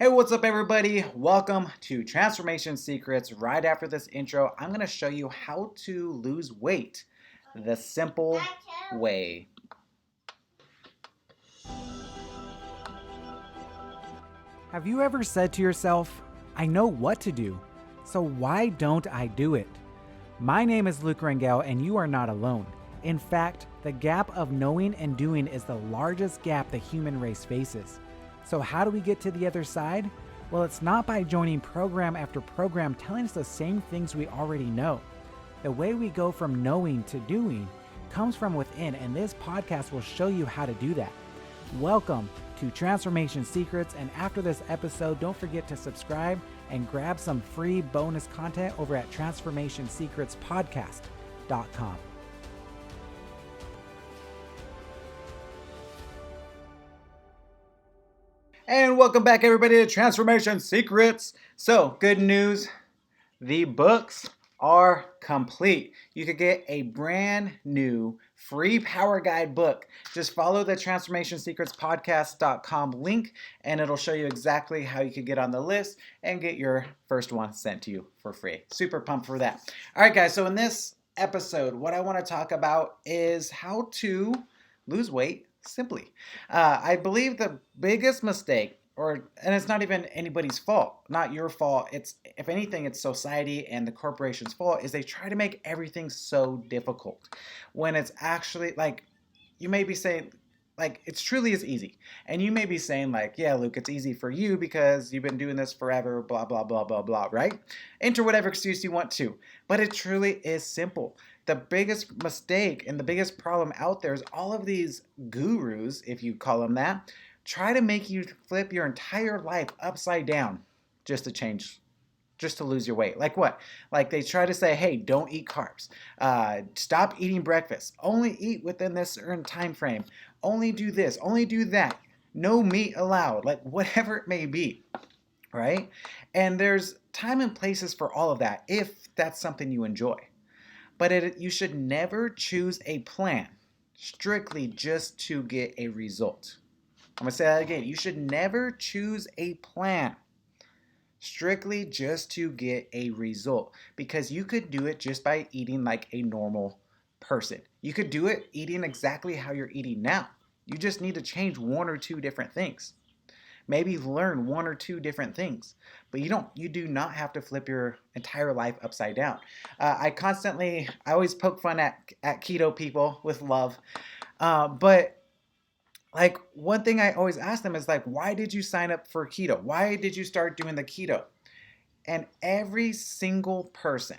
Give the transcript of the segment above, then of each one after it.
Hey, what's up, everybody? Welcome to Transformation Secrets. Right after this intro, I'm going to show you how to lose weight the simple way. Have you ever said to yourself, I know what to do, so why don't I do it? My name is Luke Rangel, and you are not alone. In fact, the gap of knowing and doing is the largest gap the human race faces. So how do we get to the other side? Well, it's not by joining program after program telling us the same things we already know. The way we go from knowing to doing comes from within, and this podcast will show you how to do that. Welcome to Transformation Secrets, and after this episode, don't forget to subscribe and grab some free bonus content over at transformationsecretspodcast.com. And welcome back, everybody, to Transformation Secrets. So, good news, the books are complete. You could get a brand new free power guide book. Just follow the transformationsecretspodcast.com link and it'll show you exactly how you could get on the list and get your first one sent to you for free. Super pumped for that. All right, guys, so in this episode, what I want to talk about is how to lose weight simply. I believe the biggest mistake, and it's not even anybody's fault, not your fault. It's, if anything, it's society and the corporation's fault, is they try to make everything so difficult when it's actually like, you may be saying, like, it's truly is easy. And you may be saying, like, yeah, Luke, it's easy for you because you've been doing this forever, blah, blah, blah, blah, blah, right? Enter whatever excuse you want to. But it truly is simple. The biggest mistake and the biggest problem out there is all of these gurus, if you call them that, try to make you flip your entire life upside down just to change, just to lose your weight. Like what? Like they try to say, hey, don't eat carbs. Stop eating breakfast. Only eat within this certain time frame. Only do this. Only do that. No meat allowed. Like whatever it may be, right? And there's time and places for all of that if that's something you enjoy. But you should never choose a plan strictly just to get a result. I'm going to say that again. You should never choose a plan strictly just to get a result, because you could do it just by eating like a normal person. You could do it eating exactly how you're eating now. You just need to change one or two different things. Maybe learn one or two different things, but you do not have to flip your entire life upside down. I always poke fun at keto people with love, but like one thing I always ask them is like, why did you sign up for keto? Why did you start doing the keto? And every single person,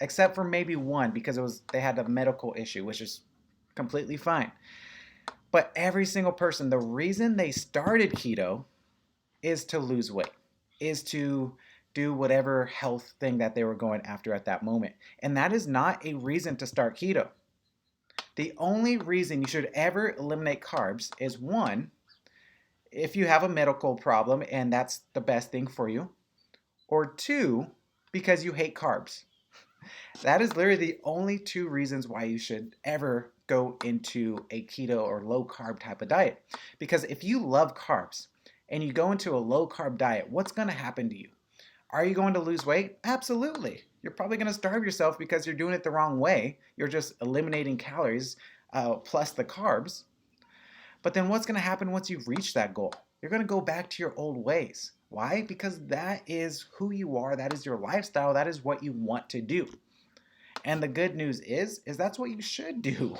except for maybe one, because they had a medical issue, which is completely fine. But every single person, the reason they started keto is to lose weight, is to do whatever health thing that they were going after at that moment. And that is not a reason to start keto. The only reason you should ever eliminate carbs is, one, if you have a medical problem and that's the best thing for you, or two, because you hate carbs. That is literally the only two reasons why you should ever go into a keto or low carb type of diet. Because if you love carbs and you go into a low carb diet, what's going to happen to you? Are you going to lose weight? Absolutely. You're probably going to starve yourself because you're doing it the wrong way. You're just eliminating calories plus the carbs. But then what's going to happen once you've reached that goal? You're going to go back to your old ways. Why? Because that is who you are. That is your lifestyle. That is what you want to do. And the good news is that's what you should do.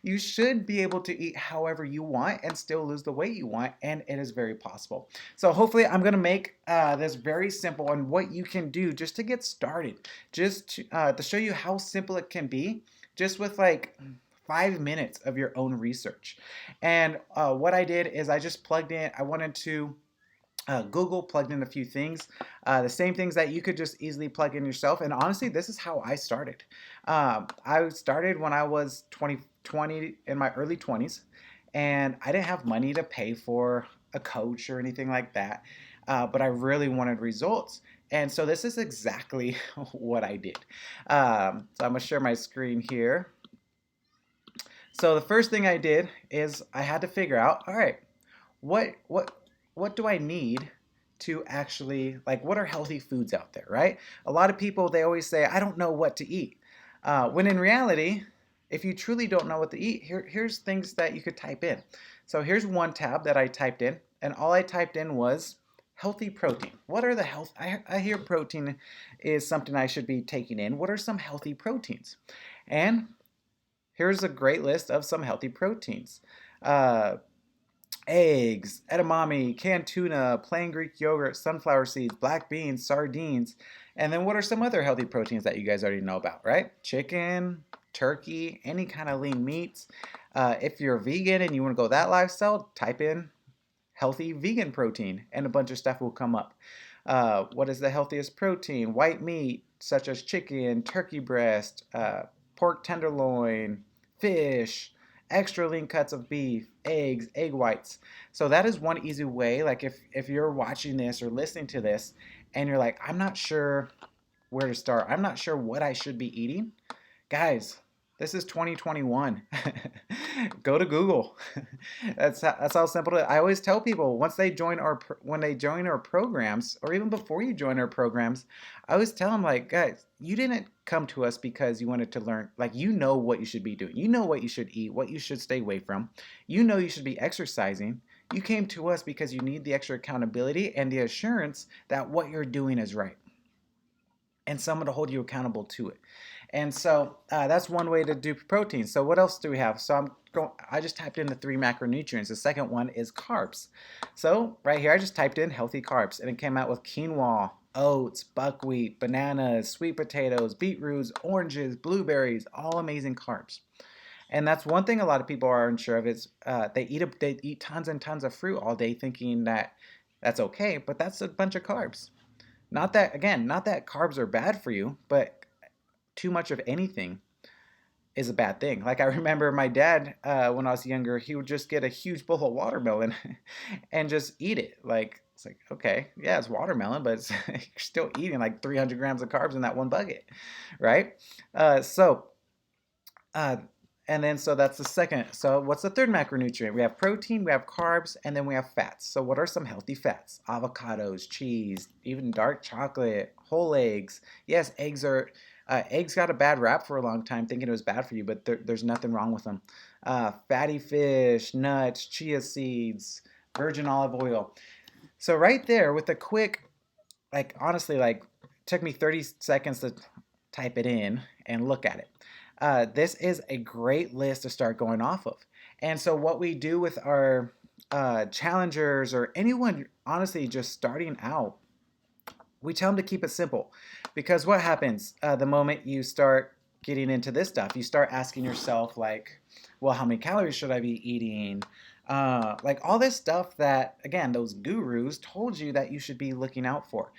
You should be able to eat however you want and still lose the weight you want, and it is very possible. So hopefully I'm going to make this very simple on what you can do just to get started, just to show you how simple it can be, just with like 5 minutes of your own research. And what I did is I just plugged in, I wanted to Google, plugged in a few things, the same things that you could just easily plug in yourself. And honestly, this is how I started. I started when I was 20 in my early 20s, and I didn't have money to pay for a coach or anything like that. But I really wanted results. And so this is exactly what I did. So I'm going to share my screen here. So the first thing I did is I had to figure out, all right, what do I need to actually, like, what are healthy foods out there, right? A lot of people, they always say, I don't know what to eat. When in reality, if you truly don't know what to eat, here's things that you could type in. So here's one tab that I typed in, and all I typed in was healthy protein. What are the health? I hear protein is something I should be taking in. What are some healthy proteins? And here's a great list of some healthy proteins. Uh, Eggs, edamame, canned tuna, plain Greek yogurt, sunflower seeds, black beans, sardines. And then what are some other healthy proteins that you guys already know about, right? Chicken, turkey, any kind of lean meats. If you're vegan and you want to go that lifestyle, type in healthy vegan protein and a bunch of stuff will come up. What is the healthiest protein? White meat, such as chicken, turkey breast, pork tenderloin, fish, extra lean cuts of beef, eggs, egg whites. So that is one easy way. Like if you're watching this or listening to this and you're like, I'm not sure where to start. I'm not sure what I should be eating. Guys, this is 2021. Go to Google. That's how simple it is. I always tell people once they join when they join our programs, or even before you join our programs, I always tell them, like, guys, you didn't come to us because you wanted to learn. Like, you know what you should be doing. You know what you should eat, what you should stay away from. You know you should be exercising. You came to us because you need the extra accountability and the assurance that what you're doing is right, and someone to hold you accountable to it. And so that's one way to do protein. So what else do we have? So I just typed in the 3 macronutrients. The second one is carbs. So right here, I just typed in healthy carbs, and it came out with quinoa, oats, buckwheat, bananas, sweet potatoes, beetroots, oranges, blueberries, all amazing carbs. And that's one thing a lot of people are unsure of is they eat tons and tons of fruit all day, thinking that that's okay, but that's a bunch of carbs. Not that, again, not that carbs are bad for you, but too much of anything is a bad thing. Like, I remember my dad, when I was younger, he would just get a huge bowl of watermelon and just eat it. Like, it's like, okay, yeah, it's watermelon, but you're still eating like 300 grams of carbs in that one bucket, right? Uh, so, uh, and then so that's the second. So what's the third macronutrient? We have protein, we have carbs, and then we have fats. So what are some healthy fats? Avocados, cheese, even dark chocolate, whole eggs. Yes, eggs got a bad rap for a long time, thinking it was bad for you, but there's nothing wrong with them. Fatty fish, nuts, chia seeds, virgin olive oil. So right there with a quick, like, honestly, like, took me 30 seconds to type it in and look at it. This is a great list to start going off of. And so what we do with our challengers, or anyone honestly just starting out, we tell them to keep it simple. Because what happens the moment you start getting into this stuff, you start asking yourself, like, well, how many calories should I be eating? Like, all this stuff that, again, those gurus told you that you should be looking out for.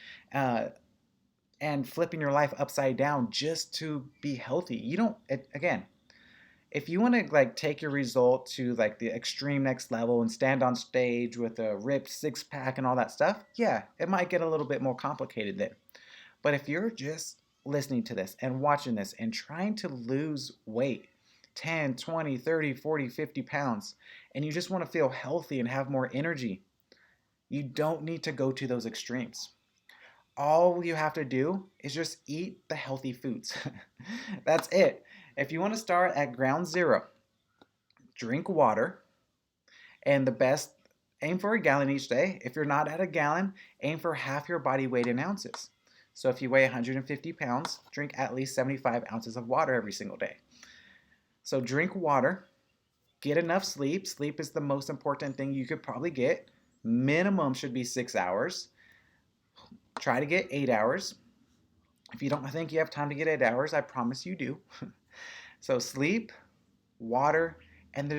And flipping your life upside down just to be healthy. You don't, again, if you want to, like, take your result to, like, the extreme next level and stand on stage with a ripped six pack and all that stuff, yeah, it might get a little bit more complicated then. But if you're just listening to this and watching this and trying to lose weight, 10, 20, 30, 40, 50 pounds, and you just want to feel healthy and have more energy, you don't need to go to those extremes. All you have to do is just eat the healthy foods. That's it. If you want to start at ground zero, drink water, and the best, aim for a gallon each day. If you're not at a gallon, aim for half your body weight in ounces. So if you weigh 150 pounds, drink at least 75 ounces of water every single day. So drink water, get enough sleep. Sleep is the most important thing you could probably get. Minimum should be 6 hours. Try to get 8 hours. If you don't think you have time to get 8 hours, I promise you do. So sleep, water, and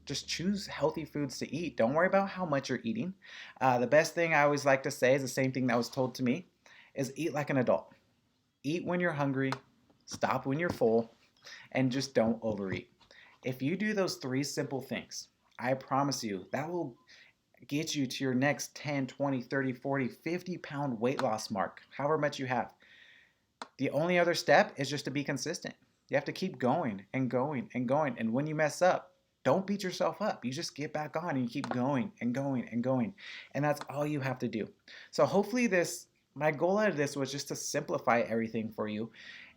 just choose healthy foods to eat. Don't worry about how much you're eating. The best thing I always like to say is the same thing that was told to me, is eat like an adult. Eat when you're hungry, stop when you're full, and just don't overeat. If you do those 3 simple things, I promise you that will get you to your next 10, 20, 30, 40, 50 pound weight loss mark, however much you have. The only other step is just to be consistent. You have to keep going and going and going. And when you mess up, don't beat yourself up. You just get back on and you keep going and going and going. And that's all you have to do. So hopefully my goal out of this was just to simplify everything for you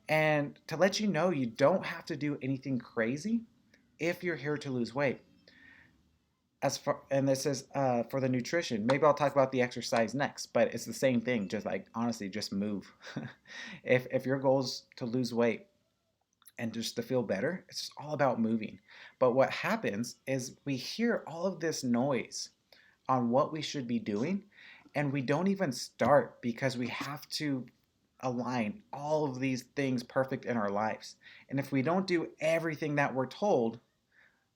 and to let you know you don't have to do anything crazy if you're here to lose weight. And this is for the nutrition. Maybe I'll talk about the exercise next, but it's the same thing. Just like honestly, just move. If your goal is to lose weight and just to feel better, it's just all about moving. But what happens is we hear all of this noise on what we should be doing, and we don't even start because we have to align all of these things perfect in our lives. And if we don't do everything that we're told,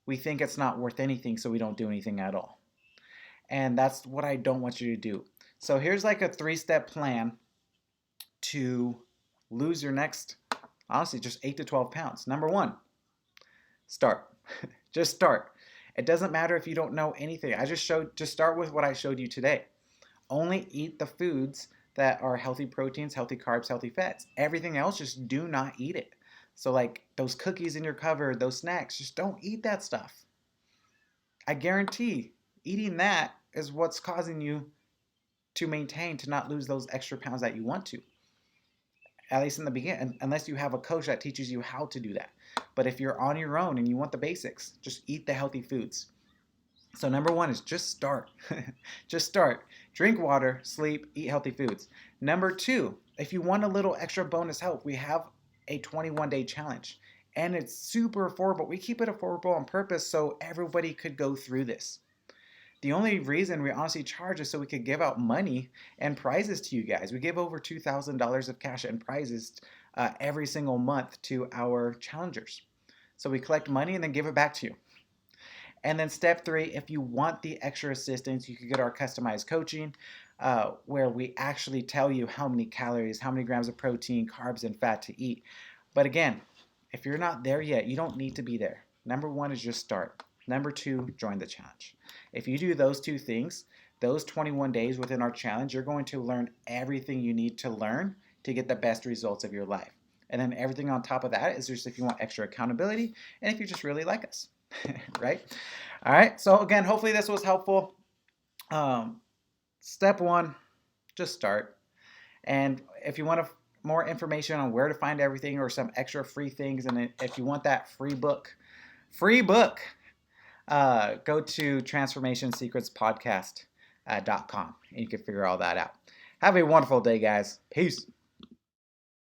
we think it's not worth anything, so we don't do anything at all. And that's what I don't want you to do. So here's like a 3-step plan to lose your next, honestly, just 8 to 12 pounds. Number 1, start. Just start. It doesn't matter if you don't know anything. Just start with what I showed you today. Only eat the foods that are healthy proteins, healthy carbs, healthy fats. Everything else, just do not eat it. So like those cookies in your cupboard, those snacks, just don't eat that stuff. I guarantee eating that is what's causing you to not lose those extra pounds that you want to. At least in the beginning, unless you have a coach that teaches you how to do that. But if you're on your own and you want the basics, just eat the healthy foods. So number 1 is just start. Just start. Drink water, sleep, eat healthy foods. Number 2, if you want a little extra bonus help, we have a 21-day challenge. And it's super affordable. We keep it affordable on purpose so everybody could go through this. The only reason we honestly charge is so we could give out money and prizes to you guys. We give over $2,000 of cash and prizes every single month to our challengers. So we collect money and then give it back to you. And then step 3, if you want the extra assistance, you can get our customized coaching where we actually tell you how many calories, how many grams of protein, carbs, and fat to eat. But again, if you're not there yet, you don't need to be there. Number 1 is just start. Number 2, join the challenge. If you do those 2 things, those 21 days within our challenge, you're going to learn everything you need to learn to get the best results of your life. And then everything on top of that is just if you want extra accountability and if you just really like us, right? All right. So again, hopefully this was helpful. Step 1, just start. And if you want more information on where to find everything or some extra free things, and if you want that free book, go to transformationsecretspodcast.com and you can figure all that out. Have a wonderful day, guys. Peace.